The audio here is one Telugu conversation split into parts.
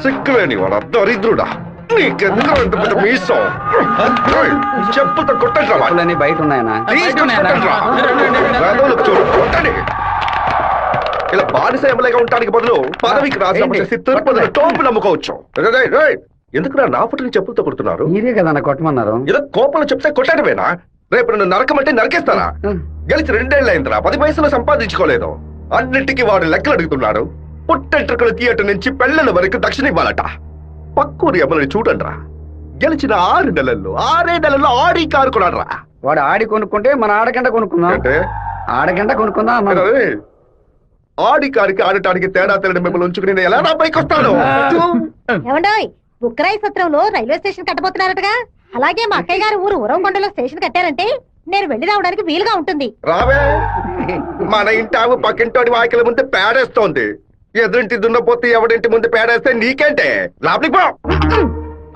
సిక్కులేని వాడు దరిద్రుడా, నీకెందుకు అంత పెద్ద మీసం? చెప్పులతో కొట్టండి, బయట ఉన్నాయనా? చూడు కొట్టండి. ఇలా బానిస ఎమ్మెల్యేగా ఉండడానికి బదులు పదవికి రాజీనామా చేసి తిరుపతిలో టోపులు నమ్ముకోవచ్చు. ఎందుకు నా ఫోటోని చెప్పులతో కొడుతున్నారు? మీరే కదా కొట్టమన్నారు. ఏదో కోపంలో చెప్తే కొట్టడమేనా? రేపు నన్ను నరకమంటే నరికేస్తారా? గెలిచి 2 ఏళ్ళు అయిందిరా, 10 పైసలు సంపాదించుకోలేదు. అన్నిటికీ వాడు లెక్కలు అడుగుతున్నాడు. పుట్టెంట్రుకలు థియేటర్ నుంచి పెళ్లల వరకు దక్షిణ ఇవ్వాలట. పక్కూరి ఎమ్మెల్యేని చూడండిరా, గెలిచిన 6 నెలల్లో ఆడి కారు కొన్నాడు రా. వాడు ఆడి కొనుక్కుంటే మన ఆడగంట కొనుక్కుందాం అంటే ఆడగంట కొనుక్కుందాం అన్నాడు. ఆడి కారికి ఆడటానికి తేడా తెలియని మిమ్మల్ని ఉంచుకుని నేను ఎలా నా పైకి వస్తాను? ఏమండోయ్, బుక్కరాయి సత్రంలో రైల్వే స్టేషన్ కట్టబోతున్నారటగా. అలాగే మా అక్కయ్య గారు ఊరు ఉరవకొండలో స్టేషన్ కట్టారంటే నేను వెళ్లి రావడానికి వీలుగా ఉంటుంది. రావే, మన ఇంటావు పక్కింటోడి వాకిల ముందు పేడేస్తోంది. ఎదురింటి దున్నపోతే ఎవడింటి ముందు పేడేస్తే నీకేంటే? లోపలికి పో.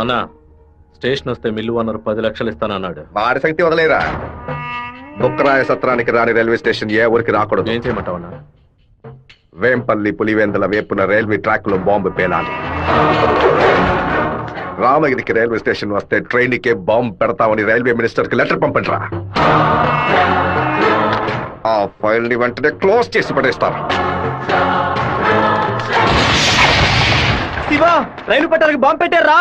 అన్నా, స్టేషన్ వస్తే మిల్లు అన్నారు 10 లక్షలు ఇస్తానన్నాడు. వాడి శక్తి వదలేరా. బుక్కరాయ సత్రానికి రాని రైల్వే స్టేషన్ ఏ ఊరికి రాకూడదు. ఏం చేయమంటావన్నా? వేంపల్లి పులివెందుల వేపున రైల్వే ట్రాక్ లో బాంబు పేలాలి. రామగిరికి రైల్వే స్టేషన్ వస్తే ట్రైన్ కే బాంబు పెడతామని రైల్వే మినిస్టర్ కి లెటర్ పంపండిరా. ఆ ఫైల్ ని వెంటనే క్లోజ్ చేసి పడేస్తారు. శివా, రైలు పట్టాలకి బాంబు పెట్టారా?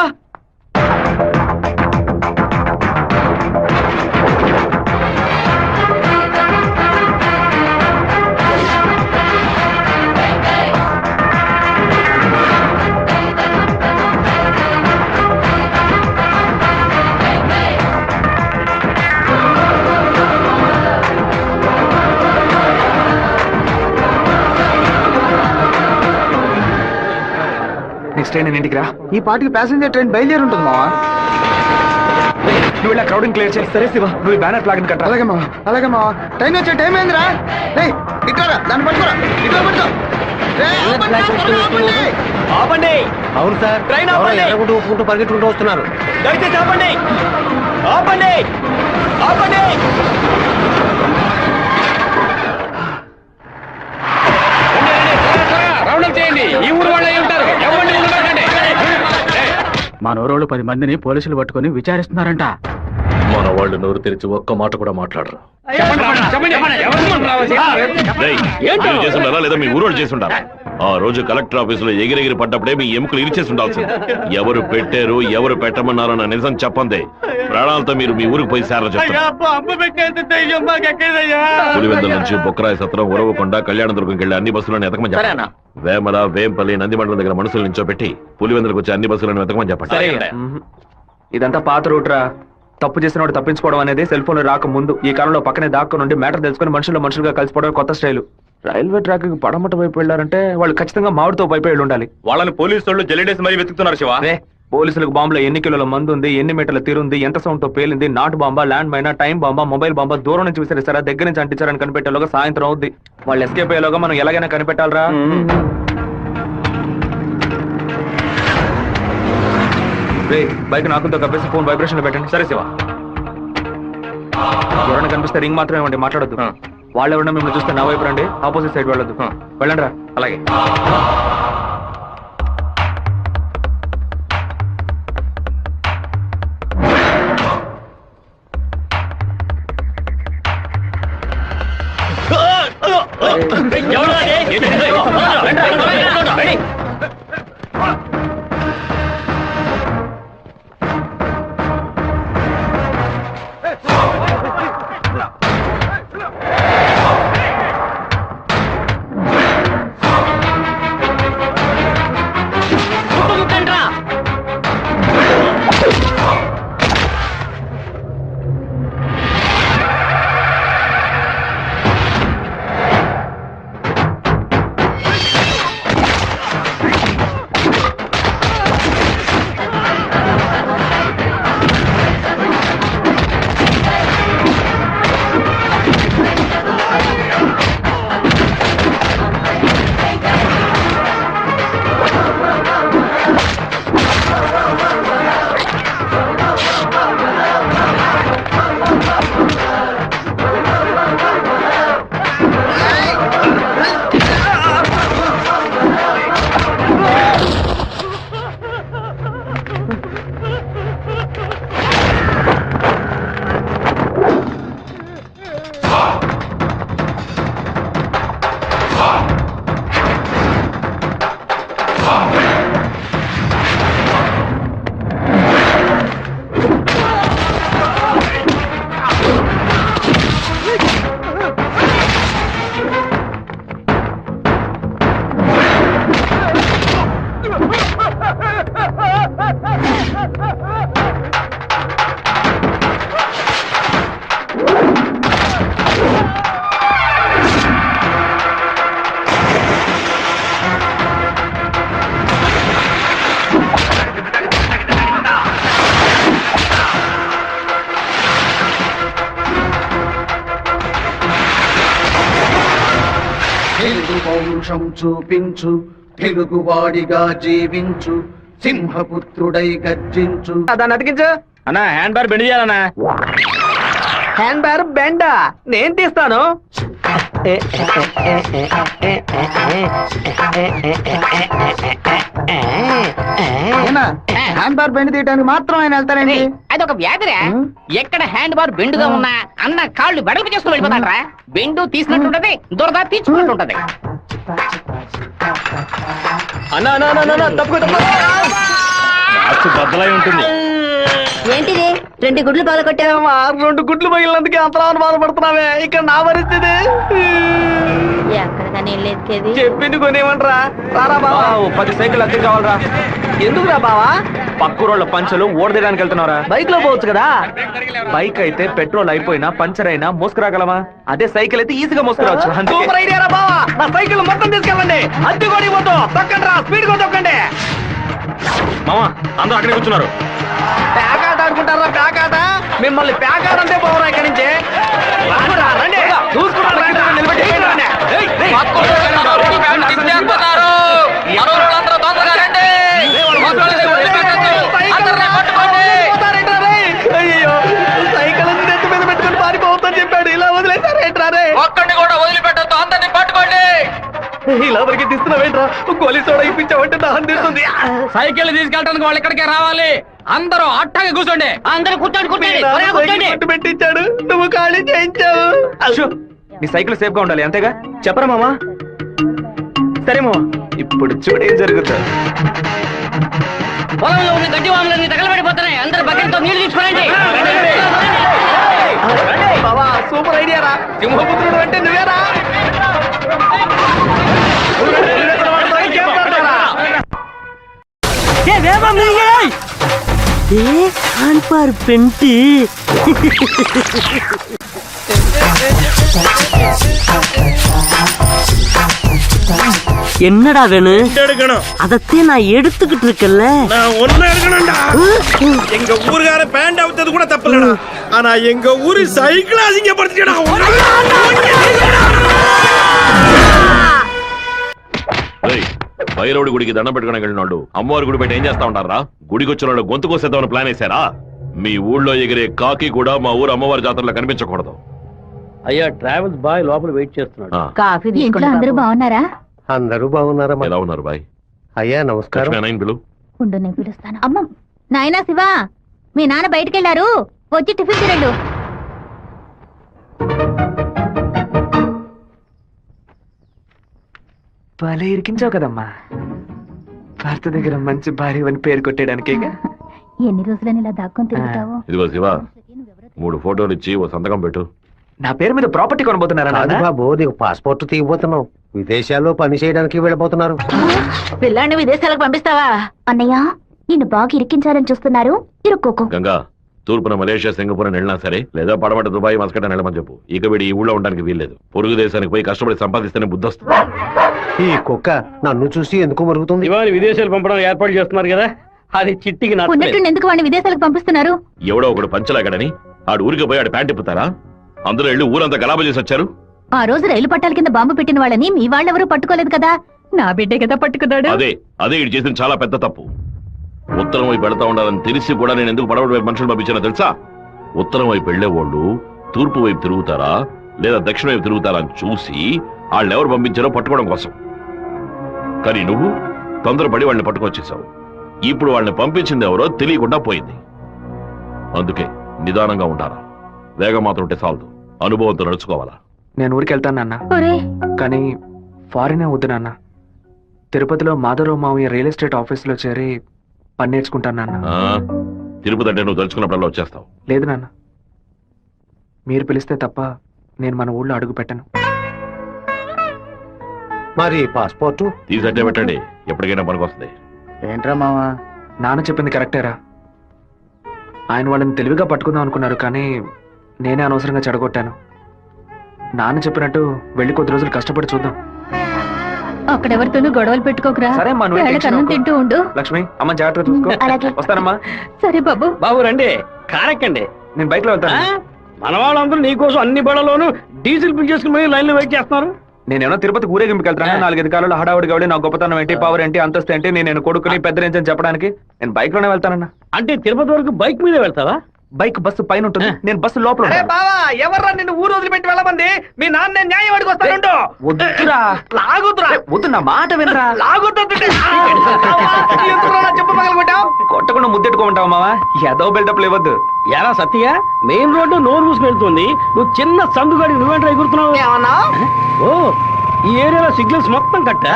నెక్స్ట్ ట్రైన్ ఇంటికి రా. ఈ పాటికి ప్యాసింజర్ ట్రైన్ బయలుదేరి ఉంటుంది మావా. నువ్వు ఇలా క్రౌడింగ్ క్లియర్ చేయి. సరే శివ, నువ్వు బ్యానర్ ఫ్లాగ్ కట్టా. అలాగే మావా, అలాగే మావా. ట్రైన్ వచ్చే టైం ఏందిరా? ఇట్లా దాన్ని పట్టుకోరా, ఇట్లా పట్టుకో. ఆపండి. అవును సార్, ట్రైన్ ఆపండి. పరిగెట్టుకుంటూ వస్తున్నారు. దయచేసి ఆపండి, ఆపండి, ఆపండి. ఈ ఊరు వాళ్ళే ఉంటారు. మా నోరోళ్ళు 10 మందిని పోలీసులు పట్టుకొని విచారిస్తున్నారంట. మన వాళ్ళు నోరు తెరిచి ఒక్క మాట కూడా మాట్లాడరు. లేదా మీ ఊరోళ్ళు చేసుంటారా? ఆ రోజు కలెక్టర్ ఆఫీసులో ఎగిరెగిరి పడ్డప్పుడే మీ ఎముకలు ఇరిచేసి ఉండాల్సింది. ఎవరు పెట్టారు, ఎవరు పెట్టమన్నారో నా నిజం చెప్పండి. ప్రాణాలతో మీరు మీ ఊరికి పోయి సేర చెప్తారు. పులివెందుల నుంచి బొక్కరాయ సత్రం, ఉరవకొండ, కళ్యాణదుర్గంకి వెళ్ళి అన్ని బస్సులను ఎతకమని చెప్పండి. వేమల, వేంపల్లి, నందిమండలం దగ్గర మనుషులు నించోబెట్టి పులివెందులకు వచ్చి అన్ని బస్సులను వెతకమని చెప్పండి. ఇదంతా పాత రూట్ రా. తప్పు చేసిన వాడు తప్పించుకోవడం అనేది సెల్ ఫోన్ రాక ముందు. ఈ కాలంలో పక్కనే దాక్కు నుండి మ్యాటర్ తెలుసుకుని మనుషులుగా కలిసిపోవడం కొత్త స్టైల్. రైల్వే ట్రాక్ పడమట వైపు వెళ్ళారంటే వాళ్ళు ఖచ్చితంగా మామిడితో వైపు వెళ్ళి ఉండాలి. వాళ్ళని పోలీసు వాళ్ళు జల్లెడేసి మరీ వెతుకుతున్నారు శివ. పోలీసులకు బాంబులో ఎన్ని కిలోల మందు ఉంది, ఎన్ని మీటర్ల తీరుంది, ఎంత సౌండ్ తో పేలింది, నాటు బాంబా, ల్యాండ్ మైనా, టైం బాంబా, మొబైల్ బాంబా, దూరం నుంచి విసిరేసారా, దగ్గర నుంచి అంటించారని కనిపెట్టేలోగా సాయంత్రం అవుద్ది. వాళ్ళు ఎస్కేప్ అయ్యేలోగా మనం ఎలాగైనా కనిపెట్టాలరా. బైక్ నాకుంతో కప్పేసి ఫోన్ వైబ్రేషన్ లో పెట్టండి. సరే శివ. ఎవరైనా కనిపిస్తే రింగ్ మాత్రమే ఇవ్వండి, మాట్లాడద్దు. వాళ్ళు ఎవరైనా మిమ్మల్ని చూస్తే నా వైపు రండి, ఆపోజిట్ సైడ్ వెళ్ళొద్దు. వెళ్ళండి రా. అలాగే. పౌరుషం చూపించు, తెలుగువాడిగా జీవించు, సింహపుత్రుడై గర్జించు. దాన్ని అతికించు అన్నా. హ్యాండ్ బార్ బెండ్ చేయాలన్నా. Hand bar బెండా? నేను తీస్తాను. హ్యాండ్ బార్ బెండ్ తీయడానికి మాత్రం ఆయన వెళ్తారండి. అదొక వ్యాధిరా. ఎక్కడ హ్యాండ్ బార్ బెండుగా ఉన్నా అన్న కాళ్ళు వెడల్పు చేసుకుని వెళ్ళిపోతాడరా. బెండు తీసినట్టుంటది, దురద తీర్చుకున్నట్టుంటది. అన్నా అన్నా అన్నా, అన్నా తప్పు బద్దలై ఉంటుంది. ఏంటిది 2 గుడ్లు పగల కొట్టావు? 2 గుడ్లు పగిలినందుకే అంతలా బాధపడుతున్నావే. ఇక్కడ నా పరిస్థితి ఎక్కడికని వెళ్ళేది? చెప్పింది కొనేమంటరా? రారా బావా, 10 సైకిల్ అద్దె కావాలరా. ఎందుకురా బావా? పక్కూరోళ్ళ పంచలు ఓడదీయడానికి వెళ్తున్నారా? బైక్ లో పోవచ్చు కదా. బైక్ అయితే పెట్రోల్ అయిపోయినా పంచర్ అయినా మోసుకురాగలమా? అదే సైకిల్ అయితే ఈజీగా మోసుకురావచ్చు. సూపర్ ఐడియా రా బావా. నా సైకిల్ మొత్తం తీసుకెళ్ళండి. అద్దె కూడా పోతూ తొక్కండి రా, స్పీడ్ గా తొక్కండి. మామా అందరూ అక్కడే కూర్చున్నారు. ప్యాకాట ఆడుకుంటారా? ప్యాకాట? మిమ్మల్ని ప్యాకాట అంటే పోవరా ఇక్కడి నుంచి. అయ్యో సైకిల్ నెత్తి మీద పెట్టుకుని పారిపోవద్దని చెప్పాడు. ఇలా వదిలేసారేంట్రారే? ఒక్కడిని కూడా వదిలిపెట్టద్దు, అందరినీ పట్టుకోండి. ఇలా వరకు తీస్తున్నావేంట్రా? గోలీ సోడా ఇప్పించావంటే దాహం తీస్తుంది. సైకిల్ తీసుకెళ్ళడానికి వాళ్ళు ఇక్కడికే రావాలి. అందరూ అట్టగా కూర్చోండి. అందరూ కూర్చోండి. పెట్టించాడు, నువ్వు ఖాళీ చేయించావు. నీ సైకిల్ సేఫ్ గా ఉండాలి అంతేగా? చెప్పరా మామా? సరే మామా, ఇప్పుడు చూడేం జరుగుతుంది. పొలంలో ఉన్న గడ్డి వాములన్నీ తగలబడిపోతున్నాయి. అందరూ బకెట్తో నీళ్లు తీసుకోండి. బావా సూపర్ ఐడియా రా. సింహపుత్రుడు అంటే నువ్వేరా? பெண்டி என்னடா வேணும்? அதத்தே நான் எடுத்துக்கிட்டு இருக்கேன்ல. நான் ஒண்ணு எடுக்கணும்டா. எங்க ஊருக்கார பேண்ட் அவுத்தது கூட தப்புலடா. ஆனா எங்க ஊரு சைக்கிள் அசிங்கப்படுத்திட்டா. భైరవుడి గుడికి దండం పెట్టుకోవడానికి వెళ్ళినోళ్ళు అమ్మవారి గుడి బయట ఏం చేస్తా ఉంటారా? గుడికి వచ్చిన వాళ్ళు గొంతు కోసేద్దామని ప్లాన్ వేశారా? మీ ఊళ్ళో ఎగిరే కాకి కూడా మా ఊరు అమ్మవారి జాతరలో కనిపించకూడదు. అయ్యా ట్రావెల్స్ బాయ్ లోపల వెయిట్ చేస్తున్నాడు. కాఫీ ఇంట్లో అందరూ బాగున్నారా? అందరూ బాగున్నారమ్మా. ఎలా ఉన్నారు బాయ్? అయ్యా నమస్కారం. పిలు. ఉండు నేను పిలుస్తాను. అమ్మ నాయనా శివ, మీ నాన్న బయటకెళ్లారు, వచ్చి టిఫిన్ తినండు. భలే ఇరికించావు కదమ్మా. భర్త దగ్గర మంచి భార్య అని పేరు కొట్టేయడానికి. ఎన్ని రోజులని ఇలా దాక్కొని తిరుగుతావు? ఇదిగో శివ, 3 ఫోటోలు ఇచ్చి ఓ సంతకం పెట్టు. నా పేరు మీద ప్రాపర్టీ కొనబోతున్నారా? అది బాబు నీకు పాస్పోర్ట్ తీయబోతున్నావు. విదేశాల్లో పని చేయడానికి వెళ్ళబోతున్నారు. పిల్లాన్ని విదేశాలకు పంపిస్తావా? అన్నయ్య నిన్ను బాగా ఇరికించాలని చూస్తున్నారు, ఇరుక్కోకు. గంగా, తూర్పున మలేషియా, సింగపూర్ అని వెళ్ళినా సరే, లేదా పడమట దుబాయ్, మస్కట్ అని వెళ్ళమని చెప్పు. ఇక వీడి ఈ ఊళ్ళో ఉండడానికి వీల్లేదు. పొరుగు దేశానికి పోయి కష్టపడి సంపాదిస్తేనే బుద్ధి వస్తుంది. ఈ కుక్క నన్ను చూసి ఎందుకు మరుగుతుంది? ఇవాళ విదేశాలు పంపడం ఏర్పాటు చేస్తున్నారు కదా, అది చిట్టికి ఉన్నట్టు ఎందుకు వాడిని విదేశాలకు పంపిస్తున్నారు? ఎవడో ఒకడు పంచలాగడని ఆడు ఊరికి పోయి ఆడు ప్యాంట్ ఇప్పుతారా? అందులో వెళ్ళి ఊరంతా గలాబా చేసి వచ్చారు. ఆ రోజు రైలు పట్టాల కింద బాంబు పెట్టిన వాళ్ళని మీ వాళ్ళెవరూ పట్టుకోలేదు కదా. నా బిడ్డే కదా పట్టుకున్నాడు. అదే ఇటు చేసిన చాలా పెద్ద తప్పు. ఉత్తరం వైపు వెళ్తా ఉండాలని తెలిసి కూడా నేను ఎందుకు పడవడి వైపు మనుషులు పంపించానో తెలుసా? ఉత్తరం వైపు వెళ్లేవాళ్ళు తూర్పు వైపు తిరుగుతారా లేదా దక్షిణ వైపు తిరుగుతారా అని చూసి వాళ్ళని ఎవరు పంపించారో పట్టుకోవడం కోసం. కానీ నువ్వు తొందరపడి వాళ్ళని పట్టుకొచ్చేసావు. ఇప్పుడు వాళ్ళని పంపించింది ఎవరో తెలియకుండా పోయింది. అందుకే నిదానంగా ఉంటారా. వేగం మాత్రం ఉంటే చాలదు, అనుభవంతో నడుచుకోవాలా. నేను ఊరికి వెళ్తాను నాన్న, కానీ ఫారినే వద్దు నాన్న. తిరుపతిలో మాధవరావు మావయ్య రియల్ ఎస్టేట్ ఆఫీస్ లో చేరి పని నేర్చుకుంటాను నాన్న. తిరుపతి అంటే నువ్వు తలుచుకున్నప్పుడల్లా వచ్చేస్తావు. లేదు నాన్న, మీరు పిలిస్తే తప్ప నేను మన ఊళ్ళో అడుగు పెట్టను. మరి పాస్పోర్టు తీసట్టే పెట్టండి, ఎప్పటికైనా పనికొస్తుంది. ఏంట్రా మావా? నాన్న చెప్పింది కరెక్టేరా. ఆయన వాళ్ళని తెలివిగా పట్టుకుందాం అనుకున్నారు, కానీ నేనే అనవసరంగా చెడగొట్టాను. నాన్న చెప్పినట్టు వెళ్ళి కొద్ది రోజులు కష్టపడి చూద్దాం. అక్కడెవరితోనూ గొడవలు పెట్టుకోకరా. సరే అమ్మా, నువ్వు వేళకి అన్నం తింటూ ఉండు. లక్ష్మి అమ్మ జాగ్రత్తగా చూసుకో. అలాగే. వస్తానమ్మా. సరే బాబు. బాబు రండి, కారెక్కండి. నేను బైక్ లో వెళ్తాను. మన వాళ్ళందరూ నీకోసం అన్ని బళ్ళలోనూ డీజిల్ ఫిల్ చేసుకుని లైన్ లో వెయిట్ చేస్తున్నారు. నేనేమో తిరుపతికి ఊరేగింపుకి వెళ్తాను 4-5 కాలంలో హడావుడిగా వెళ్ళి నా గొప్పతనం ఏంటి పవర్ ఏంటి అంతస్తు ఏంటి నేను కొడుకుని పెద్ద రేంజ్ అని చెప్పడానికి నేను బైక్ లోనే వెళ్తానన్నా. అంటే తిరుపతి వరకు బైక్ మీద వెళ్తావా? బైక్ బస్సు పైన ఉంటుంది, నేను బస్సు లోపల ఉంటాను. బావా ఎవర్రా నిన్ను ఊరు వదిలిపెట్టి వెళ్ళమంది? మీ నాన్న న్యాయం అడిగి వస్తానుండు. వద్దురా లాగుతురా. వద్దు, నా మాట వినరా. లాగుతుంటే చెప్పు పగలగొట్టావు. కొట్టకుండా ముద్దెట్టుకోమంటావా మావా? ఏదో బిల్డప్ లేవద్దు. ఎలా సత్య మెయిన్ రోడ్డు నోరు మూసుకు వెళ్తుంది, నువ్వు చిన్న సందుగాడి నువ్వేంట్రా ఎగురుతున్నావు? ఓ ఈ ఏరియాలో సిగ్నల్స్ మొత్తం కట్టా?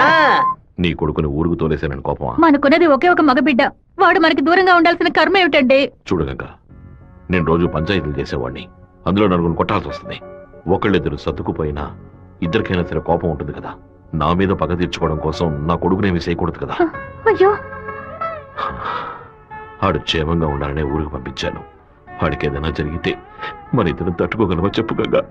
నీ కొడుకుని ఊరుకు తోలేసానని కోపమా? మనకున్నది ఒకే ఒక మగబిడ్డ, వాడు మనకి దూరంగా ఉండాల్సిన కర్మ ఏమిటండి? చూడగంగా, నేను రోజు పంచాయతీలు చేసేవాడిని, అందులో నలుగురు కొట్టాల్సి వస్తుంది. ఒకళ్ళిద్దరు సర్దుకుపోయినా ఇద్దరికైనా సరే కోపం ఉంటుంది కదా. నా మీద పగ తీర్చుకోవడం కోసం నా కొడుకునేమి చేయకూడదు కదా. అయ్యో, ఆడు క్షేమంగా ఉండాలనే ఊరికి పంపించాను. వాడికి ఏదైనా జరిగితే మన ఇద్దరు తట్టుకోగలమా చెప్పు గంగా?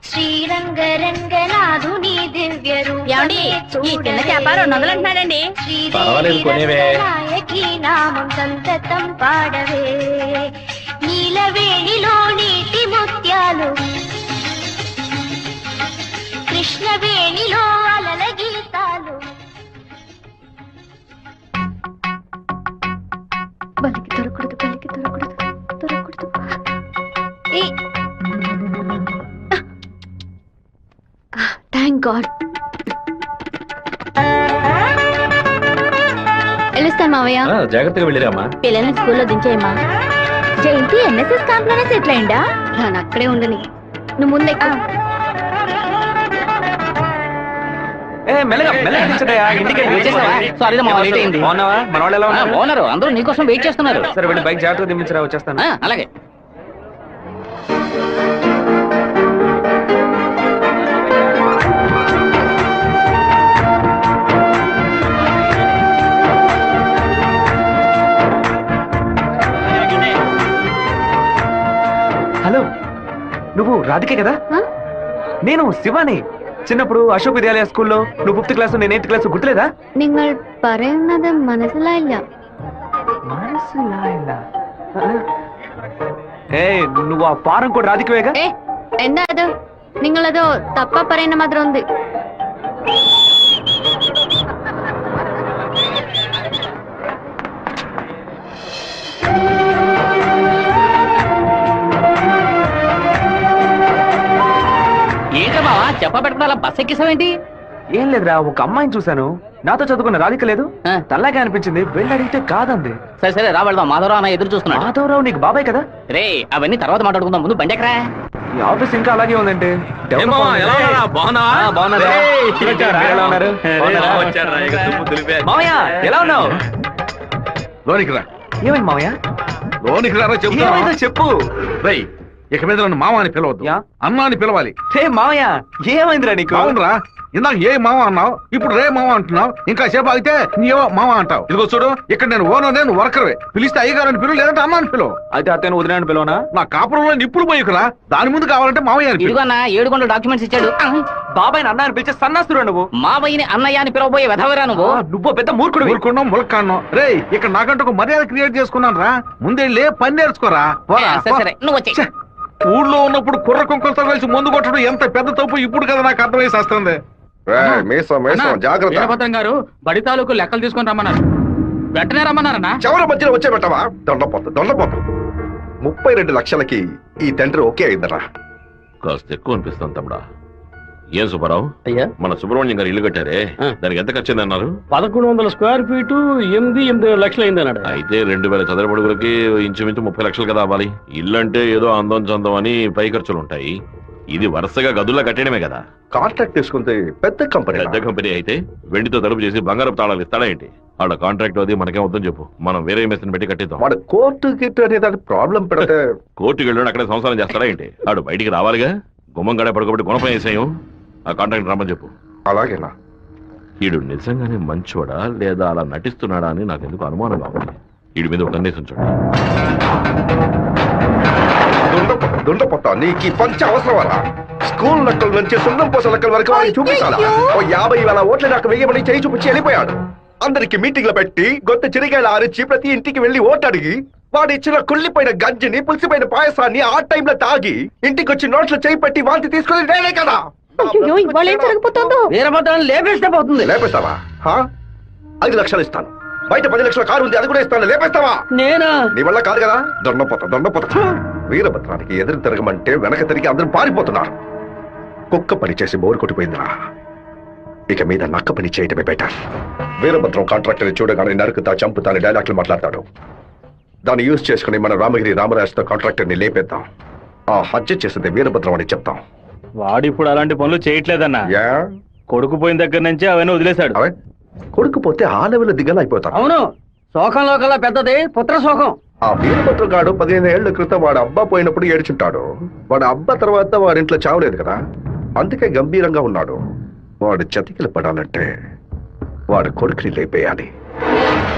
శ్రీరంగరంగనాథుని దివ్య రూపమే అంటున్నాడండి. నామం సంతతం పాడవే, నీలవేణిలో నీటి ముత్యాలు, కృష్ణవేణిలో అలల గీతాలు. బలికి దొరకూడదు, బలికి దొరకూడదు, దొరకూడదు. Thank God. వెళ్ళొస్తాను మావయ్య. జాగ్రత్తగా వెళ్ళిరామా. పిల్లల్ని స్కూల్లో దించేయమ్మా. జయంతి ఎన్ఎస్ఎస్ క్యాంప్ లోనే సెటిల్ అయిందా? నేను అక్కడే ఉండని, నువ్వు ముందే. బాగున్నారు, అందరూ నీకోసం వెయిట్ చేస్తున్నారు. సరే వెళ్ళి బైక్ జాగ్రత్తగా దింపించరా, వచ్చేస్తాను. అలాగే. హలో, నువ్వు రాధికే కదా? నేను శివాని. చిన్నప్పుడు అశోక్ విద్యాలయ స్కూల్లో నువ్వు 5th క్లాస్ నేను 8th క్లాస్ గుర్తులేదా? നിങ്ങൾ പറയുന്നത് മനസ്സിലായില്ല. నువ్వు ఆ ఫారం కూడా రాధికవేగా? എന്താ അത്? നിങ്ങളത് തപ്പ പറയുന്ന മാത്രം ഉണ്ട്. ఏంటమ్మా చెప్ప పెడతా బస్ ఎక్కిసావేంటి? ఏం లేదురా, ఒక అమ్మాయిని చూశాను, నాతో చదువుకున్న రాధిక లేదు, తల్లాగా అనిపించింది, వెళ్ళి అడిగితే కాదంది. సరే సరే రా వెళ్దాం, మాధవరావు అన్న ఎదురు చూస్తున్నాడు. మాధవరావు నీకు బాబాయ్ కదా? రే అవన్నీ తర్వాత మాట్లాడుకుందాం, ముందు బండి ఎక్కరా. ఈ ఆఫీస్ ఇంకా అలాగే ఉందంటే. మామయ్య ఎలా ఉన్నావు? లోనికి రా. ఏమైంది మామయ్య? లోనికి రా ఏమైందో చెప్పు. ఇక మీద నన్ను మామ అని పిలవద్దు, అన్నా అని పిలవాలి. మామయ్య ఏమైందిరా నీకు? అవునరా, ఇందాక ఏ మామ అన్నావు, ఇప్పుడు రే మామ అంటున్నావు, ఇంకా సేపు ఆగితే నీవో మామ అంటావు. ఇదిగో చూడు, ఇక్కడ నేను ఓనర్, నేను వర్కర్వే. పిలిస్తే అయ్యగారని పిలువు, లేదంటే అన్నా అని పిలువు. అయితే అతను వదిలేని పిలవనా? నా కాపురంలో నిప్పులు పోయికురా, దాని ముందు కావాలంటే మామయ్య అని పిలువు. ఇదిగోన్నా 7 డాక్యుమెంట్స్ ఇచ్చాడు. బాబాయ్ అన్న అని పిలిచే సన్నాసురా నువ్వు. మావయ్యని అన్నయ్య అని పిలవబోయే వెధవరా నువ్వు. నువ్వు పెద్ద మూర్ఖుడు. ఊరుకున్నాం ములక్కాన్నాం. రే ఇక్కడ నాకంటూ ఒక మర్యాద క్రియేట్ చేసుకున్నాను రా, ముందే పని నేర్చుకోరా. సరే నువ్వు వచ్చే. ఊళ్ళో ఉన్నప్పుడు కుర్ర కుంకులతో కలిసి ముందు కొట్టడం ఎంత పెద్ద తప్పు ఇప్పుడు కదా నాకు అర్థమైసి వస్తుంది. జాగ్రత్త గారు బడి తాలూకు లెక్కలు తీసుకొని రమ్మన్నారు, వెంటనే రమ్మన్నారన్నా. చివరి మధ్యలో వచ్చే పెట్టవా? దొండపోతు 32 లక్షలకి ఈ తండ్రి ఓకే అయిందరా. కాస్త ఎక్కువ అనిపిస్తాను తమ్ముడా. ఏం సుబ్బారావు, అయ్యా మన సుబ్రహ్మణ్యం గారు ఇల్లు కట్టారే, దానికి ఎంత ఖర్చు అన్నారు? 1100 స్క్వేర్ ఫీటు 8 లక్షలు అయింది అన్నాడు. అయితే 2000 చదరపడుగులకి ఇంచుమించు 30 లక్షలు కదా అవ్వాలి. ఇల్లు అంటే ఏదో అందం చందం అని పై ఖర్చులు ఉంటాయి, ఇది వరుసగా గదుల్లో కట్టడమే కదా. కాంట్రాక్ట్ తీసుకుంటే పెద్ద కంపెనీ అయితే వెండితో తలుపు చేసి బంగారపు తాళాలు ఇస్తాడా ఏంటి? ఆడ కాంట్రాక్ట్ అది మనకేం వద్దని చెప్పు, మనం వేరే మేస్త్రిని పెట్టి కట్టిద్దాం. వాడు కోర్టు గిట్టు అనేది ప్రాబ్లం పెడితే కోర్టుకి వెళ్ళి అక్కడే సంసారం చేస్తాడా ఏంటి? ఆడు బయటికి రావాలిగా, గుమ్మం గడే పడుకోబెట్టి గుణపం వేసేయం. ఆ కాంట్రాక్ట్ రమ్మని చెప్పు. అలాగేనా? ఈడు నిజంగానే మంచోడా లేదా అలా నటిస్తున్నాడా అని నాకు ఎందుకు అనుమానంగా ఉంది. వీడి మీద ఒక కన్నేసి ఉంచండి. దుండపోతా నీకు పంచ అవసరమా? స్కూల్ లెక్కల నుంచి సున్నం పూస లెక్కల వరకు వాడిని చూపించాలా? ఓ 50,000 ఓట్లు నాకు వెయ్యమని చేయి చూపించి వెళ్ళిపోయాడు. అందరికి మీటింగ్లు పెట్టి గొంతు చిరిగాయలు ఆరించి ప్రతి ఇంటికి వెళ్లి ఓటు అడిగి వాడు ఇచ్చిన కుళ్ళిపోయిన గంజిని పులిసిపోయిన పాయసాన్ని ఆ టైంలో తాగి ఇంటికి వచ్చి నోట్ల చేయి పెట్టి వాంతి తీసుకుని నేనే కదా. అయ్యో ఇవాళ ఏం జరగబోతోందో. వీరభద్రాన్ని లేపేస్తే పోతుంది. లేపేస్తావా? 5 లక్షలు ఇస్తాను. బయట 10 లక్షల కారు ఉంది, అది కూడా ఇస్తాను. లేపేస్తావా? నేనా? నీ వల్ల కాదు కదా. దొండపోతా. వీరభద్రానికి ఎదురు తిరగమంటే వెనక తిరిగి అందరూ పారిపోతున్నారు. కుక్క పని చేసి బోరు కొట్టిపోయిందిరా. ఇక మీద నక్క పని చేయటమే బెటర్. వీరభద్రం కాంట్రాక్టర్ చూడగానే నరుకుతా చంపుతాని డైలాగ్లు మాట్లాడతాడు. దాన్ని యూజ్ చేసుకుని మన రామగిరి రామరాజుతో కాంట్రాక్టర్ ని లేపేద్దాం. ఆ హత్య చేసింది వీరభద్రం అని చెప్తాం. వాడు ఇప్పుడు అలాంటి పనులు చేయట్లేదన్నా. కొడుకు పోయిన దగ్గర నుంచి అవన్నీ వదిలేశాడు. కొడుకు పోతే ఆ లెవెల్ దిగలైపోతాడు. అవును, శోకంలో కల్లా పెద్దది పుత్ర శోకం. ఆ వీరభద్రం గాడు 15 ఏళ్ల క్రితం వాడు అబ్బా పోయినప్పుడు ఏడ్చుంటాడు. వాడు అబ్బా తర్వాత వాడింట్లో చావలేదు కదా, అందుకే గంభీరంగా ఉన్నాడు. వాడు చతికిలు పడాలంటే వాడు కొడుకుని లేపేయాలి.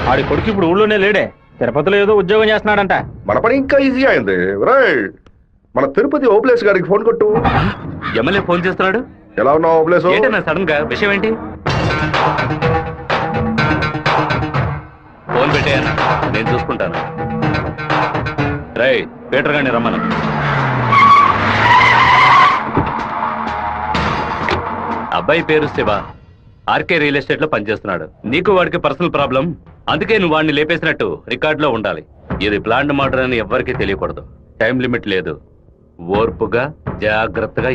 వాడి కొడుకు ఇప్పుడు ఊళ్ళోనే లేడే, తిరుపతిలో ఏదో ఉద్యోగం చేస్తున్నాడంట. మన పని ఇంకా ఈజీ అయింది. రైట్, మన తిరుపతి ఓబ్లేస్ గారికి ఫోన్ కొట్టు. ఎమ్మెల్యే ఫోన్ చేస్తున్నాడు. ఎలా ఉన్నావు ఓబ్లేస్? సడన్ గా విషయం ఏంటి? ఫోన్ పెట్టేయన్నా, నేను చూసుకుంటాను. రై పీటర్ గారిని రమ్మను. అబ్బాయి పేరు శివ, ఆర్కే రియల్ ఎస్టేట్ లో పనిచేస్తున్నాడు. నీకు వాడికి పర్సనల్ ప్రాబ్లం, అందుకే నువ్వు వాడిని లేపేసినట్టు రికార్డులో ఉండాలి. ఇది ప్లాంట్ మర్డర్ అని ఎవ్వరికీ తెలియకూడదు. టైం లిమిట్ లేదు. ఓర్పుగా జాగ్రత్తగా.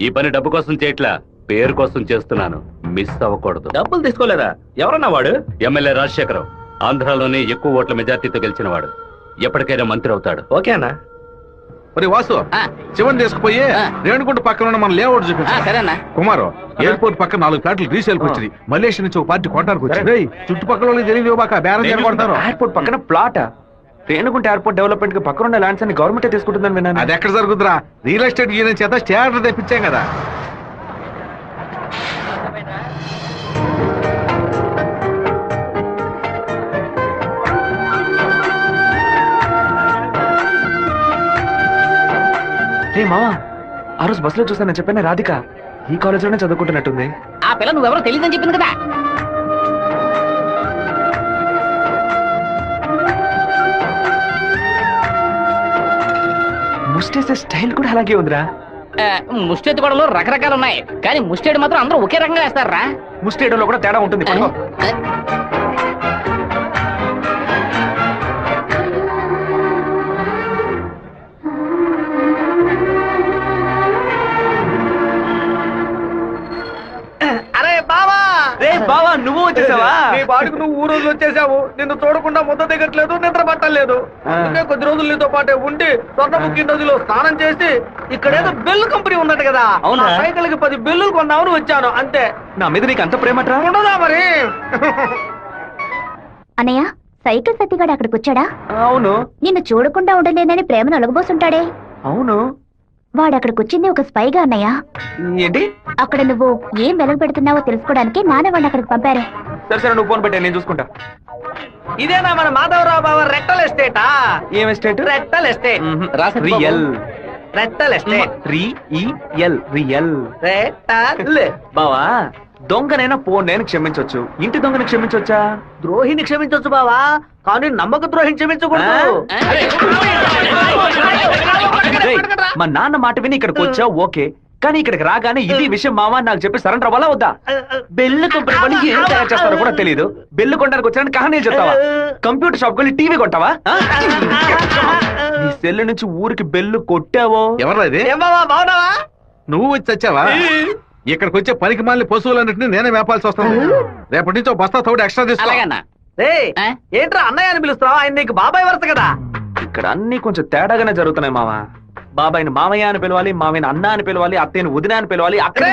ఈ పని డబ్బు కోసం చేయట్లా, పేరు కోసం చేస్తున్నాను. మిస్ అవ్వకూడదు. డబ్బులు తీసుకోలేదా? ఎవరన్నా వాడు? ఎమ్మెల్యే రాజశేఖరం, ఆంధ్రాలోనే ఎక్కువ ఓట్ల మెజార్టీతో గెలిచిన వాడు. ఎప్పటికైనా మంత్రి అవుతాడు. ఓకేనా? మరి వాసు, శివన్ తీసుకుపోయి రేణుగుంట పక్కన ఉన్న మన లేఅవుట్ చూపించా. కుమారు, ఎయిర్పోర్ట్ పక్కన 4 ఫ్లాట్లు రీసేల్కి వచ్చింది. మలేషియా నుంచి ఒక పార్టీ కొట్టడానికి వచ్చింది. చుట్టుపక్కల వాళ్ళకి తెలియదు బాక బేరం చేయబడతారు. ఎయిర్పోర్ట్ పక్కన ప్లాట్. రేణుగుంట ఎయిర్పోర్ట్ డెవలప్మెంట్ కి పక్కన ఉన్న ల్యాండ్స్ అన్ని గవర్నమెంట్ తీసుకుంటుందని విన్నాను. అది ఎక్కడ జరుగుతురా? రియల్ ఎస్టేట్ యూనియన్ చేత స్టేటర్ తెప్పించాం కదా. రే మావా, ఆ రోజు బస్సులో చూసానని చెప్పాను రాధిక ఈ కాలేజ్ లోనే చదువుకుంటున్నట్టుంది. ఆ పిల్ల నువ్వెవరో తెలియదని చెప్పింది కదా. ముస్టేసే స్టైల్ కూడా అలాగే ఉందిరా. ముష్టెత్తి గొడవలు రకరకాలు ఉన్నాయి, కానీ ముష్టేడు మాత్రం అందరూ ఒకే రకంగా వేస్తారా. ముస్టేడోలో కూడా తేడా ఉంటుంది. బావా, నువ్వు వచ్చేసావా? నీ పాటుకు నువ్వు ఊరోజు వచ్చేసావు. నిన్ను చూడకుండా ముద్ద దిగట్లేదు, నిద్ర పట్టలేదు. అందుకే కొద్ది రోజులు నీతో పాటే ఉండి స్వర్ణముఖి నదిలో స్నానం చేసి ఇక్కడేదో బెల్లు కంపెనీ ఉన్నట్టు కదా, అవునా? సైకిల్ కి 10 బిల్లులు కొన్నామని వచ్చాను అంతే. నా మీద నీకు అంత ప్రేమట్రా? ఉండదా మరి? అన్నయ్య, సైకిల్ సత్తిగాడు అక్కడికి వచ్చాడా? అవును. నిన్ను చూడకుండా ఉండలేనని ప్రేమను అలగబోసుంటాడే. అవును. వాడు అక్కడికి వచ్చింది ఒక స్పైగా అన్నయ్య. ఏంటి? అక్కడ నువ్వు ఏం వెలగ పెడుతున్నావో తెలుసుకోవడానికి నాన్న వాడిని అక్కడికి పంపారు. సరే నువ్వు ఫోన్ పెట్టా, నేను చూసుకుంటా. ఇదేనా మన మాధవరావు బావ రెట్టల్ ఎస్టేటా? ఏం ఎస్టేట్? రెట్టల్ ఎస్టేట్. రియల్. రెట్టల్ ఎస్టేట్. రియల్. రెట్టల్. బావా, దొంగనైనా నేను క్షమించవచ్చు, ఇంటి దొంగని క్షమించవచ్చా? ద్రోహిని క్షమించవచ్చు బావా, కానీ నమ్మక ద్రోహిని క్షమించకూడదు. మా నాన్న మాట విని ఇక్కడికి వచ్చావు ఓకే, కానీ ఇక్కడికి రాగానే ఇది విషయం మావా నాకు చెప్పి సరెండర్ అవ్వాలా వద్దా? బెల్లు కంపెనీ ఏం తయారు చేస్తారో కూడా తెలియదు. బెల్లు కొనడానికి వచ్చానని కహానీ చెప్తావా? కంప్యూటర్ షాప్ కొని టీవీ కొంటావా? నీ సెల్ నుంచి ఊరికి బెల్లు కొట్టావో? ఎవరు? బాగున్నావా? నువ్వు వచ్చి వచ్చావా? ఇక్కడికి వచ్చే పనికి మాలిన పశువులన్నింటినీ నేనే మేపాల్సి వస్తుంది. రేపటి నుంచి బస్తా తోడు ఎక్స్ట్రా తీసుకో. ఏంట్రా అన్నయ్య అని పిలుస్తావా? ఆయన నీకు బాబాయ్ వరుస కదా. ఇక్కడ అన్ని కొంచెం తేడాగానే జరుగుతున్నాయి మావా. బాబాయిని మామయ్య అని పిలవాలి, మామయ్యని అన్న అని పిలవాలి, అత్తయ్యని వదిన అని పిలవాలి. అక్కడ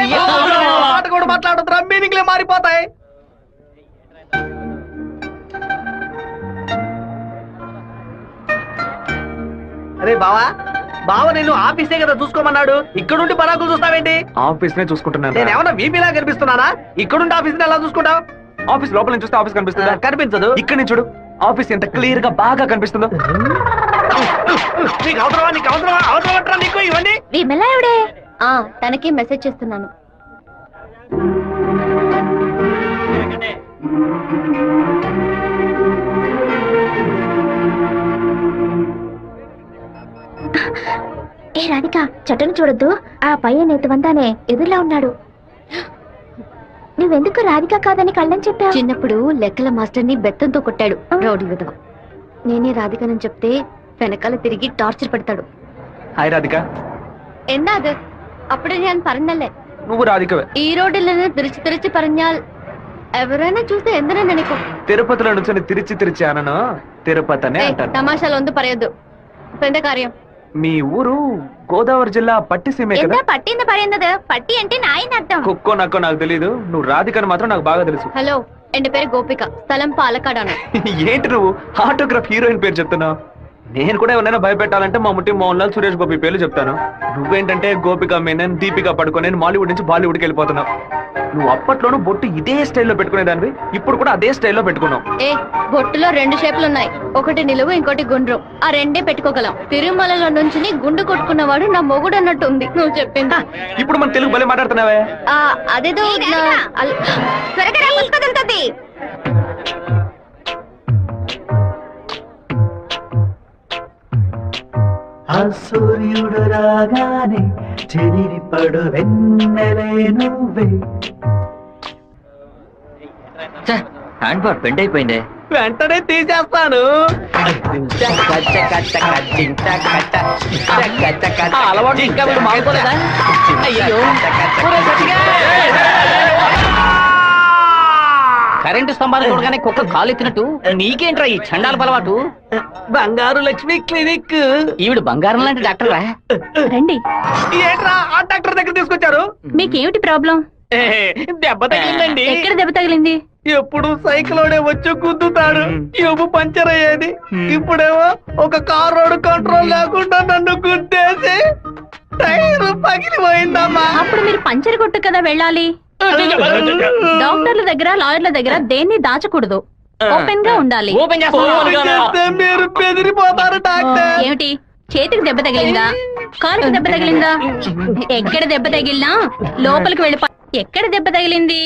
కూడా మాట్లాడుతున్నా, మీనింగ్లే మారిపోతాయి. అరే బావా, బావ నేను ఆఫీసే కదా చూసుకోమన్నాడు, ఇక్కడుండి పరాకులు చూస్తావేంటి? ఆఫీస్ నే చూసుకుంటున్నాను. నేను ఏమన్నా వీపీలా కనిపిస్తున్నానా? ఇక్కడుండి ఆఫీస్ ఎలా చూసుకుంటావు? ఆఫీస్ లోపల నుంచి చూస్తే ఆఫీస్ కనిపిస్తుందా? కనిపించదు. ఇక్కడ నుంచి చూడు, ఆఫీస్ ఎంత క్లియర్ గా బాగా కనిపిస్తుందో. నీకు అవసరమా? నీకు అవసరమా? అవసరమట్రా నీకు ఇవన్నీ? విమలా ఎవడే? తనకి మెసేజ్ చేస్తున్నాను. ఏ రాధిక చెట్టును చూడొద్దు, ఆ పయ్య వందానే ఎదురులా ఉన్నాడు. నువ్వెందుకు రాధిక కాదని కళ్ళని చెప్పావు? చిన్నప్పుడు లెక్కల మాస్టర్ని బెత్తంతో కొట్టాడు రౌడీ విధవ. నేనే రాధికనని చెప్తే వెనకాల తిరిగి టార్చర్ పెడతాడు. హాయ్ రాధిక. എന്താ అప్పుడే నేను പറഞ്ഞല്ലേ నువ్వు రాధికవే. ఈ రోడ్డులను తిరిచి പറഞ്ഞാൽ ఎవరైనా చూస్తే ఎందరో నెనకు. తిరుపతిలో నుంచి తిరిచి అనను తిరుపతి అనే అంటారు. తమాషాలు പറയదు. എന്താ കാര്യം? మీ ఊరు గోదావరి జిల్లా పట్టిసీమే కదా? എന്താ పట్టింది പറയുന്നത്? పట్టి అంటే నాయన అర్థం. కుక్కో నక్కో నాకు తెలీదు, నువ్వు రాధికని మాత్రం నాకు బాగా తెలుసు. హలో, ఎന്റെ పేరు గోపిక, స్థలం పాలకాడాను. ఏంటి నువ్వు ఆటోగ్రాఫ్ హీరోయిన్ పేరు చెప్తున్నావు? నేను కూడా ఎవరైనా భయపెట్టాలంటే మా ముట్టి మోహన్ లాల్, సురేష్ గోపి పేర్లు చెప్తాను. నువ్వేంటంటే గోపిక మేనన్, దీపిక పడుకొని మాలీవుడ్ నుంచి బాలీవుడ్కి వెళ్ళిపోతున్నావు. నువ్వు అప్పట్లోనూ బొట్టు ఇదే స్టైల్లో పెట్టుకునేదానివి, ఇప్పుడు కూడా అదే స్టైల్లో పెట్టుకున్నావు. ఏ బొట్టులో 2 షేపులు ఉన్నాయి, ఒకటి నిలువు ఇంకోటి గుండ్రం. ఆ రెండే పెట్టుకోగలం. తిరుమలలో నుంచి గుండు కొట్టుకున్నవాడు నా మొగుడు అన్నట్టు ఉంది నువ్వు చెప్పింది. ఇప్పుడు మన తెలుగు భలే మాట్లాడుతున్నావే. అదేదో త్వరగా పుస్తకం. ఆ సూర్యుడు రాగానే చెదిరిపడు వెన్నెలే నువ్వే. హ్యాండ్ బార్ బెండ్ అయిపోయిందే. వెంటనే తీసేస్తాను. అలవాటు ఇంకా వీడు మానుకోలేదా? అయ్యో, కరెంటు స్తంభాలు చూడగానే కుక్క కాలు ఎత్తినట్టు నీకేంట్రా ఈ చండాల అలవాటు? బంగారు లక్ష్మి క్లినిక్. ఈవిడ బంగారం లాంటి డాక్టర్ రా. రండి. ఏంట్రా ఆ డాక్టర్ దగ్గర తీసుకొచ్చారు? మీకేమిటి ప్రాబ్లం? దెబ్బ తగిలిందండి. ఎక్కడ దెబ్బ తగిలింది? ఎప్పుడు సైకిలోనే వచ్చి గుద్దుతాడు, ఎవ్వు పంచర్ అయ్యేది. ఇప్పుడేమో ఒక కార్ రోడ్ కంట్రోల్ లేకుండా నన్ను గుద్దేసి టైర్ పగిలిపోయిందమ్మా. అప్పుడు మీరు పంచర్ కొట్టు కదా వెళ్ళాలి. డాక్టర్ల దగ్గర, లాయర్ల దగ్గర దేన్ని దాచకూడదు, ఓపెన్ గా ఉండాలి. మీరు బెదిరిపోతారు డాక్టర్. ఏమిటి, చేతికి దెబ్బ తగిలిందా, కాలుకి దెబ్బ తగిలిందా? ఎక్కడ దెబ్బ తగిలినా లోపలికి వెళ్ళి ఎక్కడ దెబ్బ తగిలింది?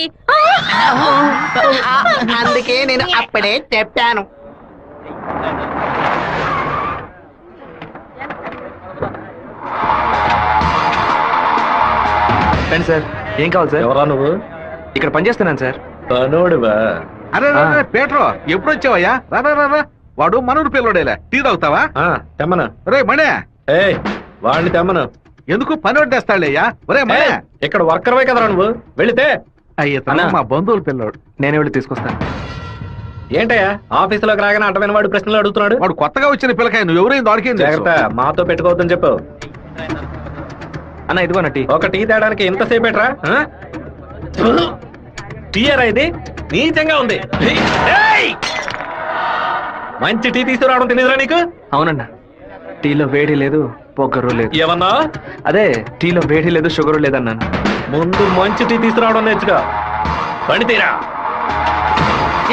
అందుకే నేను అప్పుడే చెప్పాను. సార్ ఏం కావాలి సార్? ఎవరా నువ్వు? ఇక్కడ పనిచేస్తున్నాను సార్. తనోడివా? అరే పేట్రో, ఎప్పుడు వచ్చావయ్యా? రా. వాడు మనూరు పిల్లడేలా, టీ తాగుతావా? తెమ్మను. రే మణే, వాడిని తెమ్మను. ఎందుకు పని వడ్డేస్తాడయ్యా? ఒరే మణే, ఇక్కడ వర్కర్వే కదరా నువ్వు, వెళితే. అయ్యా మా బంధువుల పిల్లోడు. నేనే వెళ్ళి తీసుకొస్తాను. ఏంటయ్యా ఆఫీసులోకి రాగానే అడ్డమైన వాడు ప్రశ్నలు అడుగుతున్నాడు? వాడు కొత్తగా వచ్చిన పిల్లకాయ, నువ్వు ఎవరైనా దొరికింది జాగ్రత్త, మాతో పెట్టుకోవద్దని చెప్పు. అన్న ఇదిగోన టీ. ఒక టీ తేడానికి ఎంతసేపు ఏట్రా? టీయరా ఇది? నీచంగా ఉంది. మంచి టీ తీసుకురావడం తెలియదురా నీకు? అవునన్నా, టీలో వేడి లేదు, పొగరు లేదు. ఏమన్నా? అదే టీలో వేడి లేదు, షుగరు లేదన్నాను. ముందు మంచి టీ తీసుకురావడం నేర్చుకో. పని తీరా.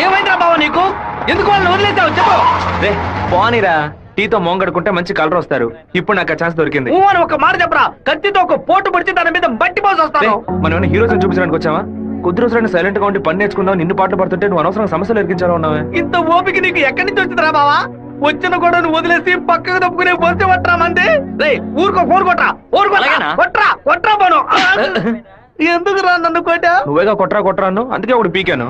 ఏమైందిరా బావ నీకు? ఎందుకు వాళ్ళని వదిలేసావు చెప్పు. రే పోనీరా, టీతో మోంగడుకుంటే మంచి కలర్ వస్తారు. ఇప్పుడు నాకు ఆ ఛాన్స్ దొరికింది. అని ఒక మాట చెప్పరా, కత్తితో ఒక పోటు పడిచి దాని మీద బట్టి పోసి వస్తాను. మనం ఏమైనా హీరోస్ చూపించడానికి వచ్చావా? కొద్ది రోజులైనా సైలెంట్ గా ఉండి పని నేర్చుకుందాం, నిన్ను పాటలు పడుతుంటే నువ్వు అనవసరంగా సమస్యలు ఎరికించాలో ఉన్నావే. ఇంత ఓపిక నీకు ఎక్కడి నుంచి వచ్చిందిరా బావా? వచ్చిన కూడా నువ్వు వదిలేసి పక్కకు తప్పుకునే బొంత పట్టరా మంది. రే ఊరుకో, ఫోన్ కొట్రా పోను. ఎందుకు రా నన్ను కొట్టా? నువ్వేగా కొట్రా అందుకే ఒకటి పీకాను.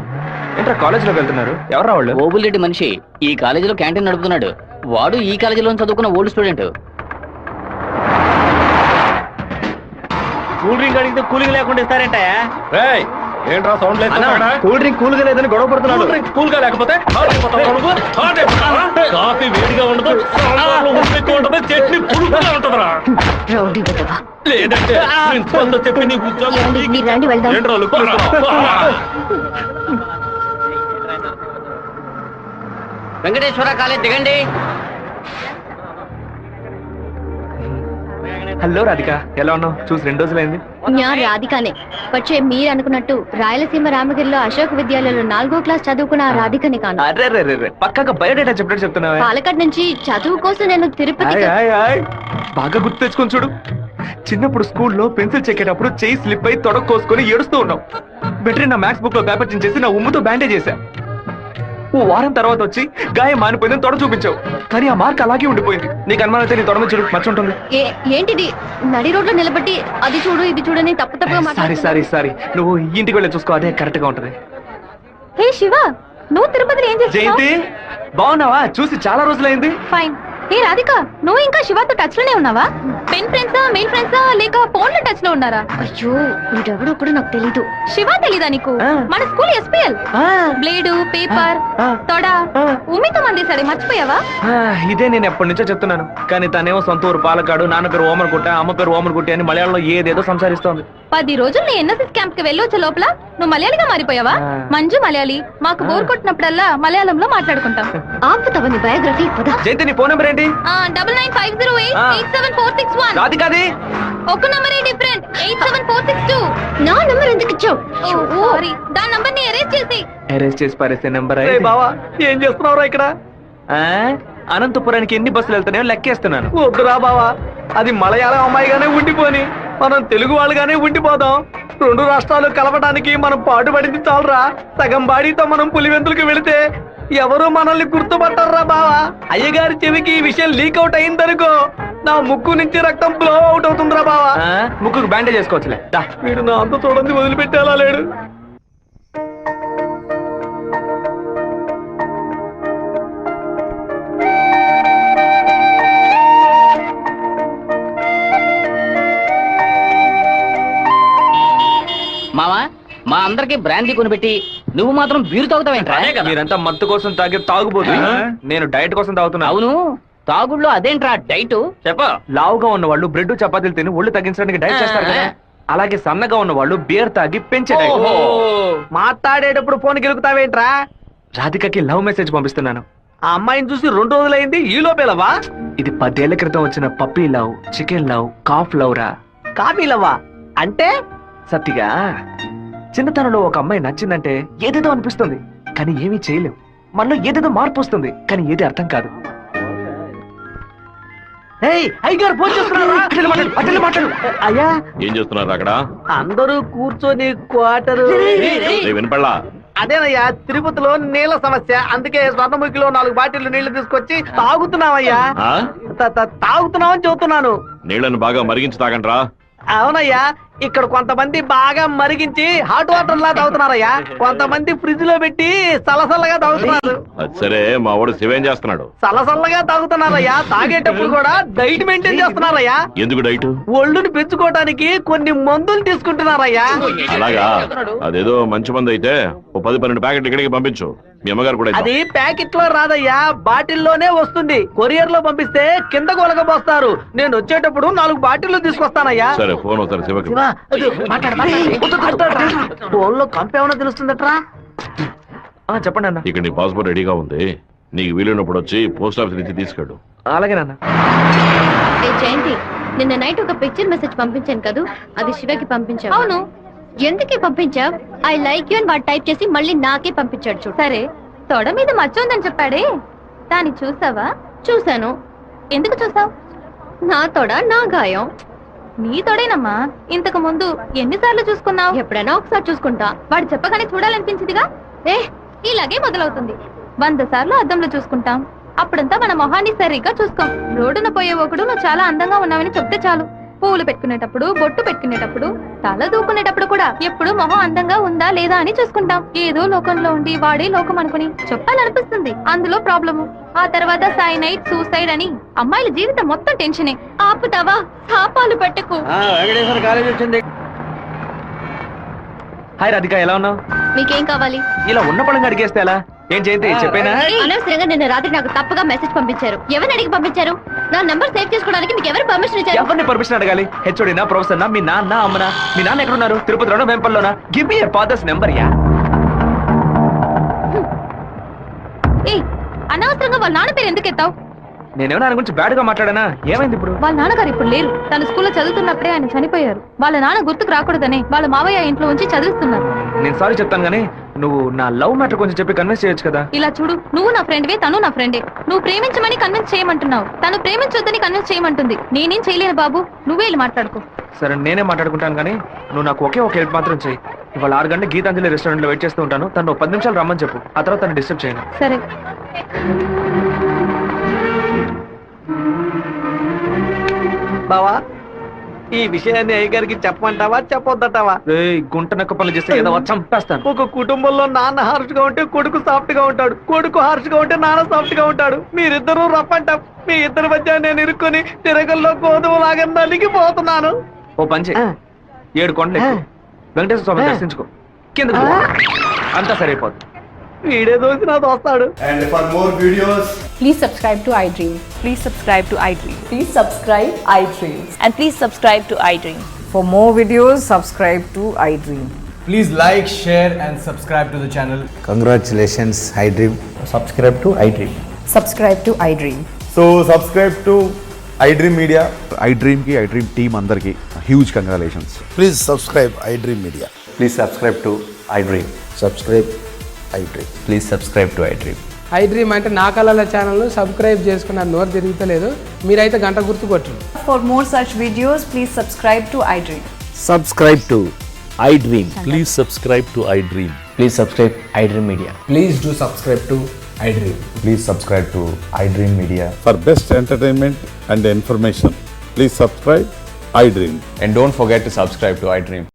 ఏంట్రా కాలేజీలోకి వెళ్తున్నారు? ఎవరా వాళ్ళు? ఓబుల్రెడ్డి మనిషి ఈ కాలేజీలో క్యాంటీన్ నడుపుతున్నాడు. వాడు ఈ కాలేజీలో చదువుకున్న ఓల్డ్ స్టూడెంట్. కూల్ డ్రింక్ అడిగితే కూలింగ్ లేకుండా ఇస్తారంటే ఏంట్రా సౌండ్ లేదు? కూల్ డ్రింక్ కూల్ గా లేదని గొడవ పడుతున్నాడు. కూల్ గా లేకపోతే కాఫీ వేడిగా ఉండదు, చట్నీ పురుగుగా ఉంటుందిరా. లేదంటే ప్రిన్సిపల్ తో చెప్పి నీ ఉద్యోగం ఏంట్రా లుక్కురా? వెంకటేశ్వర కాలేజ్ దిగండి. హలో రాధిక, ఎలా ఉన్నావు? చూసి 2 రోజులైంది. ഞാൻ రాధికనే. പക്ഷേ మీరు అనుకున్నట్టు రాయలసీమ రామగిరిలో అశోక్ విద్యాలయంలో 4వ క్లాస్ చదువుకున్న ఆ రాధికని కాను. అరే పక్కగా బయోడేటా చెప్పినట్టు చెప్తున్నావా? పాలకాడ్ నుంచి చదువు కోసం నేను తిరుపతి. బాగా గుర్తు తెచ్చుకొని చూడు. చిన్నప్పుడు స్కూల్లో పెన్సిల్ చెక్కేటప్పుడు చెయ్యి స్లిప్ అయి తొడక్కోసుకొని ఏడుస్తూ ఉన్నావు. వెంటనే నా మ్యాథ్స్ బుక్ లో పేపర్ చించేసి నా ఉమ్ముతో బ్యాండేజ్ చేశా. ఓ వారం తర్వాత వచ్చి గాయం మానిపోయిందని తొడ చూపించావు, కానీ ఆ మార్క్ అలాగే ఉండిపోయింది. నీకు అనుమానం అయితే నీ తొడ మీద చూడు, మచ్చ ఉంటుంది. ఏంటిది నడి రోడ్లో నిలబెట్టి అది చూడు ఇది చూడని తప్పుగా సారీ నువ్వు ఇంటికి వెళ్ళి చూసుకో, అదే కరెక్ట్ గా ఉంటది. హే శివ, నువ్వు తిరుపతిలో ఏం చేస్తున్నావు? జయంతి బాగున్నావా? చూసి చాలా రోజులైంది. ఫైన్. ఏ రాధిక, నువ్వు ఇంకా శివతో టచ్ లోనే ఉన్నావా? పెన్ ఫ్రెండ్సా, మెయిల్ ఫ్రెండ్సా, లేక ఫోన్ లో టచ్ లో ఉన్నారా? అయ్యో వీడెవడో కూడా నాకు తెలీదు. శివ తెలీదా నీకు? మన స్కూల్ ఎస్పీఎల్ బ్లేడు, పేపర్, తొడ ఉమితో మందేశాడు, మర్చిపోయావా? ఇదే నేను ఎప్పటి నుంచో చెప్తున్నాను, కానీ తనేమో సొంత ఊరు పాలకాడు, నాన్న పేరు ఓమర్గుట్ట, అమ్మ పేరు ఓమర్గుట్టి అని మలయాళంలో ఏదేదో సంసారిస్తోంది. 10 రోజులు నీ ఎన్ఎస్ఎస్ క్యాంప్ కి వెళ్ళొచ్చే లోపల నువ్వు మలయాళిగా మారిపోయావా? మంజు మలయాళి, మాకు బోర్ కొట్టినప్పుడల్లా మలయాళంలో మాట్లాడుకుంటాం. ఆపుతావా నీ బయోగ్రఫీ? జయంతి నీ ఫోన్ నెంబర్ ఏంటి? 9950887461. రాధికాది ఒక నంబరే డిఫరెంట్, 87462. నా నంబర్ ఎందుకు ఇచ్చావు? సారీ, దాని నంబర్ ని అరెస్ట్ చేసి పారేసే నంబర్. బావా ఏం చేస్తున్నావురా ఇక్కడ? అనంతపురానికి ఎన్ని బస్సులు వెళ్తున్నాయో లెక్కేస్తున్నాను. వద్దురా బావా, అది మలయాళం అమ్మాయిగానే ఉండిపోని మనం తెలుగు వాళ్ళుగానే ఉండిపోదాం. 2 రాష్ట్రాలు కలపడానికి మనం పాటుపడింది చాలరా. సగం బాడీతో మనం పులివెందులకు వెళితే ఎవరు మనల్ని గుర్తుపట్టారా బావా. అయ్యగారి చెవికి ఈ విషయం లీక్ అవుట్ అయిందనుకో, నా ముక్కు నుంచి రక్తం బ్లో అవుట్ అవుతుందిరా బావా. ముక్కుకు బ్యాండేజ్ చేసుకోవచ్చులే. వీడు నా అంత చూడండి వదిలిపెట్టేలా లేడు. మావా, మా అందరికి బ్రాందీ కొనిపెట్టి నువ్వు మాత్రం బీరు తాగుతావేంట్రా? మీరంతా మత్తు కోసం తాగే తాగుబోతు, నేను డైట్ కోసం తాగుతున్నా. అవును, తాగుళ్ళో అదేంట్రా డైట్? చెప్ప. లావుగా ఉన్న వాళ్ళు బ్రెడ్ చపాతీలు తిని ఒళ్ళు తగ్గించడానికి డైట్ చేస్తారు కదా, అలాగే సన్నగా ఉన్న వాళ్ళు బియర్ తాగి పెంచే డైట్. మాట్లాడేటప్పుడు ఫోన్ గెలుకుతావేంట్రా? రాధికకి లవ్ మెసేజ్ పంపిస్తున్నాను. ఆ అమ్మాయిని చూసి 2 రోజులైంది, ఈ లోపేలవా? ఇది 10 ఏళ్ల క్రితం వచ్చిన puppy love, chicken love, calf love రా. కాఫీ లవ్వా అంటే? సత్తిగా చిన్నతనంలో ఒక అమ్మాయి నచ్చిందంటే ఏదేదో అనిపిస్తుంది, కానీ ఏమీ చేయలేం. మనలో ఏదేదో మార్పు వస్తుంది, కానీ ఏది అర్థం కాదు. అయ్యా ఏం చేస్తున్నారు అక్కడ? అందరూ కూర్చొని క్వార్టరు. వినపడలా? అదేనయ్యా, తిరుపతిలో నీళ్ళ సమస్య, అందుకే స్వర్ణముఖిలో 4 బాటిళ్లు నీళ్లు తీసుకొచ్చి తాగుతున్నామయ్యా. తాగుతున్నామని చెబుతున్నాను. నీళ్లను బాగా మరిగించి తాగండ్రా. అవునయ్యా, ఇక్కడ కొంతమంది బాగా మరిగించి హాట్ వాటర్ లా తాగుతున్నారయ్యా, కొంతమంది ఫ్రిడ్జ్ లో పెట్టి సలసల్లగా తాగుతున్నారు. సరే, మా వాడు శివేం చేస్తున్నాడు? సలసల్లగా తాగుతున్నారయ్యా. తాగేటప్పుడు కూడా డైట్ మెయింటైన్ చేస్తున్నారయ్యా. ఎందుకు డైట్? ఒళ్ళుని పెంచుకోవడానికి కొన్ని మందులు తీసుకుంటున్నారయ్యా. అలాగా? అదేదో మంచి మందు అయితే ఓ 10-12 ప్యాకెట్లు ఇక్కడికి పంపించు. మీ అమ్మగారు కూడా. అది ప్యాకెట్ లో రాదయ్యా, బాటిల్లోనే వస్తుంది. కొరియర్ లో పంపిస్తే కింద కొలగబోస్తారు. నేను వచ్చేటప్పుడు 4 బాటిల్లు తీసుకొస్తానయ్యా. సరే, ఫోన్ అవుతారు శివకి. ఫోన్ లో కంపేమన్నా తెలుస్తుందట్రా? చెప్పండి అన్న. ఇక్కడ నీ పాస్పోర్ట్ రెడీగా ఉంది, నీకు వీలున్నప్పుడు వచ్చి పోస్ట్ ఆఫీస్ నుంచి తీసుకెళ్ళు. అలాగే నాన్న. జయంతి, నిన్న నైట్ ఒక పిక్చర్ మెసేజ్ పంపించాను కదా, అది శివకి పంపించావు. అవును, ఎందుకే పంపించావు? ఐ లైక్ యూ అని వాడు టైప్ చేసి మళ్ళీ నాకే పంపించాడు. చూడు. సరే, తొడ మీద మచ్చ ఉందని చెప్పాడే, దాన్ని చూసావా? చూశాను. ఎందుకు చూసావు? నా తొడ నా గాయం. నీ తొడేనమ్మా. ఇంతకు ముందు ఎన్నిసార్లు చూసుకున్నావు? ఎప్పుడైనా ఒకసారి చూసుకుంటా. వాడు చెప్పగానే చూడాలనిపించిందిగా. ఇలాగే మొదలవుతుంది. 100 సార్లు అద్దంలో చూసుకుంటాం, అప్పుడంతా మన మొహాన్ని సరిగ్గా చూసుకోం. రోడ్డున పోయే ఒకడు నువ్వు చాలా అందంగా ఉన్నావని చెప్తే చాలు. పువ్వులు పెట్టుకునేటప్పుడు, బొట్టు పెట్టుకునేటప్పుడు, తల దూకునేటప్పుడు కూడా ఎప్పుడు మొహం అందంగా ఉందా లేదా అని చూసుకుంటాం. ఏదో లోకంలో ఉండి వాడే లోకం అనుకుని చెప్పాలనిపిస్తుంది. అందులో ప్రాబ్లము. ఆ తర్వాత సైనైడ్, సూసైడ్ అని అమ్మాయిల జీవితం మొత్తం టెన్షనే. ఆపుతావా? శాపాలు పెట్టకు. వెంకటేశ్వర కాలేజ్ వచ్చింది. హాయ్ రాధిక, ఎలా ఉన్నావు? మీకేం కావాలి? ఇలా ఉన్న పడంగా అడిగేస్తే ఎలా? ఏం జయంతి చెప్పేనా? అనవసరంగా నిన్న రాత్రి నాకు తప్పుగా మెసేజ్ పంపించారు. ఎవరిని అడిగి పంపించారు? నా నంబర్ సేవ్ చేసుకోవడానికి మీకు ఎవరు పర్మిషన్ ఇచ్చారు? ఎవరిని పర్మిషన్ అడగాలి? హెచ్ఓడినా, ప్రొఫెసర్నా, మీ నాన్న, అమ్మనా? మీ నాన్న ఎక్కడున్నారు? తిరుపతిలోనా, వెంపల్లోనా? Give me your father's number. Yeah. అనవసరంగా వాళ్ళ నాన్న పేరు ఎందుకు ఎత్తావు? నేనేమో ఆయన గురించి బ్యాడ్ గా మాట్లాడానా? ఏమైంది ఇప్పుడు? వాళ్ళ నాన్నగారు ఇప్పుడు లేరు. తన స్కూల్లో చదువుతున్నప్పుడే ఆయన చనిపోయారు. వాళ్ళ నాన్న గుర్తుకు రాకూడదని వాళ్ళ మావయ్య ఇంట్లో ఉంచి చదివిస్తున్నారు. నేను సారీ చెప్తాను గానీ నువ్వు నా లవ్ మ్యాటర్ కొంచెం చెప్పి కన్విన్స్ చేయొచ్చు కదా. ఇలా చూడు, నువ్వు నా ఫ్రెండ్వే, తను నా ఫ్రెండే. నువ్వు ప్రేమించమని కన్విన్స్ చేయమంటున్నావు, తను ప్రేమించొద్దని కన్విన్స్ చేయమంటుంది. నేనేం చేయలేను బాబు, నువ్వే వెళ్ళి మాట్లాడుకో. సరే, నేనే మాట్లాడుకుంటాను కానీ నువ్వు నాకు ఒకే ఒక హెల్ప్ మాత్రం చెయ్యి. ఇవాళ 6 గంటల గీతాంజలి రెస్టారెంట్ లో వెయిట్ చేస్తూ ఉంటాను. తను 10 నిమిషాలు రమ్మని చెప్పు, ఆ తర్వాత తను డిస్టర్బ్ చేయను. సరే. బావా ఈ విషయాన్ని అయ్యగారికి చెప్పమంటావా చెప్పొద్దటావా? గుంట నక్క పనులు చేస్తే ఏదో చంపేస్తాను. ఒక కుటుంబంలో నాన్న హార్ష్ గా ఉంటే కొడుకు సాఫ్ట్ గా ఉంటాడు, కొడుకు హార్ష్ గా ఉంటే నాన్న సాఫ్ట్ గా ఉంటాడు. మీరిద్దరూ రప్పంట. మీ ఇద్దరి మధ్య నేను ఇరుక్కుని తిరగల్లో గోధుమ లాగా నలిగిపోతున్నాను. ఓ పంచే 7 కొండలు ఎక్కు. వెంకటేశ్వర స్వామి దర్శించుకో, కింద అంతా సరైపోతుంది. వీడే దోసి నా దోస్తాడు. And for more videos, please subscribe to iDream. Please subscribe to iDream. Please subscribe iDream. And please subscribe to iDream. For more videos, subscribe to iDream. please like, share and subscribe to the channel. Congratulations iDream. Subscribe to iDream. Subscribe to iDream. So subscribe to iDream Media. iDream ki iDream team andarki huge congratulations. Please subscribe iDream Media. Please subscribe to iDream. Subscribe iDream. Please subscribe to iDream. iDream అంటే నా కళల ఛానల్ సబ్స్క్రైబ్ చేసుకున్న నోరు తిరుగుతలేదు. మీరైతే గంట గుర్తు కొట్టండి. For more such videos, please subscribe to iDream. Subscribe to iDream. Please subscribe to iDream. Please subscribe iDream Media. Please do subscribe to iDream. Please subscribe to iDream Media. For best entertainment and information, please subscribe iDream. And don't forget to subscribe to iDream.